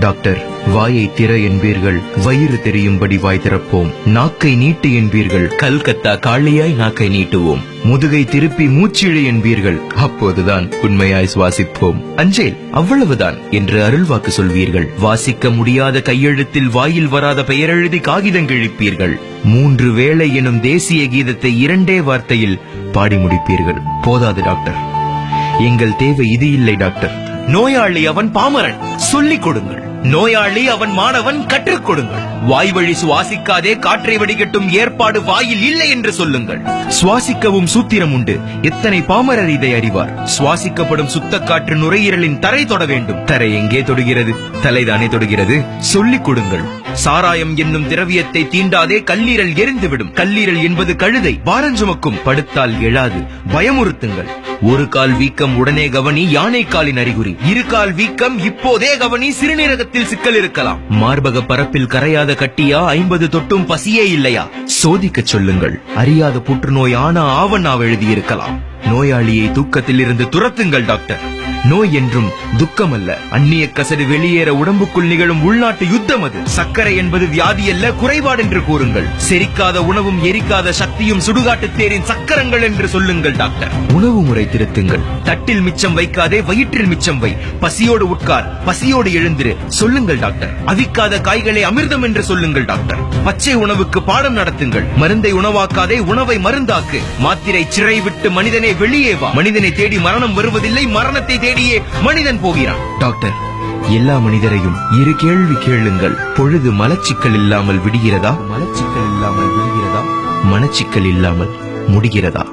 Doctor, வாயை திற என்பீர்கள், வயிறு தெரியும்படி வாய் திறப்போம். நாக்கை நீட்டு என்பீர்கள், கல்கத்தா காளியாய் நாக்கை நீட்டுவோம். முதுகை திருப்பி மூச்சிழு என்பீர்கள், அப்போதுதான் உண்மையாய் சுவாசிப்போம். அஞ்சேல், அவ்வளவுதான் என்று அருள்வாக்கு சொல்வீர்கள். வாசிக்க முடியாத கையெழுத்தில் வாயில் வராத பெயரெழுதி காகிதம் கிழிப்பீர்கள். 3 வேளை எனும் தேசிய கீதத்தை 2 வார்த்தையில் பாடி முடிப்பீர்கள். போதாது டாக்டர், எங்கள் தேவை இது இல்லை டாக்டர். நோயாளி அவன் பாமரன், சொல்லிக் கொடுங்கள். நோயாளி அவன் மாணவன், கற்றுக் கொடுங்கள். வாய் வழி சுவாசிக்காதே காற்றை வடிகட்டும் ஏற்பாடு வாயில் இல்லை என்று சொல்லுங்கள். சுவாசிக்கவும் சூத்திரம் உண்டு, எத்தனை பாமரர் இதை அறிவார். சுவாசிக்கப்படும் சுத்த காற்று நுரையீரலின் தரை தொட வேண்டும். தரை எங்கே தொடுகிறது? தலைதானே தொடுகிறது. சொல்லிக் கொடுங்கள். சாராயம் என்னும் திரவியத்தை தீண்டாதே, கல்லீரல் எரிந்துவிடும். கல்லீரல் என்பது கழுதை, பாரஞ்சுமக்கும், படுத்தால் எழாது. பயமுறுத்துங்கள். 1 கால் வீக்கம் உடனே கவனி, யானை காலின் அறிகுறி. 2 கால் வீக்கம் இப்போதே கவனி, சிறுநீரகத்தில் சிக்கல் இருக்கலாம். மார்பக பரப்பில் கரையாத கட்டியா? 50 தொட்டும் பசியே இல்லையா? சோதிக்கச் சொல்லுங்கள். அறியாத புற்றுநோய் ஆனா ஆவண்ணாவ் எழுதியிருக்கலாம். நோயாளியை தூக்கத்தில் இருந்து துரத்துங்கள் டாக்டர். நோய் என்றும் துக்கம் அல்ல, அந்நிய கசடு வெளியேற உடம்புக்குள் நிகழும் உள்நாட்டு யுத்தம் அது. சர்க்கரை என்பது வியாதி அல்ல, குறைபாடு என்று கூறுங்கள். செரிக்காத உணவும் எரிக்காத சக்தியும் சுடுகாட்டு தேரின் சக்கரங்கள் என்று சொல்லுங்கள் டாக்டர். உணவு முறை திருத்துங்கள். தட்டில் மிச்சம் வைக்காதே, வயிற்றில் மிச்சம் வை. பசியோடு உட்கார், பசியோடு எழுந்திரு சொல்லுங்கள் டாக்டர். அவிக்காத காய்களை அமிர்தம் என்று சொல்லுங்கள் டாக்டர். பச்சை உணவுக்கு பாடம் நடத்துங்கள். மருந்தை உணவாக்காதே, உணவை மருந்தாக்கு. மாத்திரை சிறை விட்டு மனிதனை வெளியே வா. மனிதனை தேடி மரணம் வருவதில்லை, மரணத்தை தேடியே மனிதன் போகிறான். டாக்டர், எல்லா மனிதரையும் 2 கேள்வி கேளுங்கள். பொழுது மலச்சிக்கல் இல்லாமல் விடுகிறதா? மலச்சிக்கல் இல்லாமல் விடுகிறதா? மனச்சிக்கல் இல்லாமல் முடிகிறதா?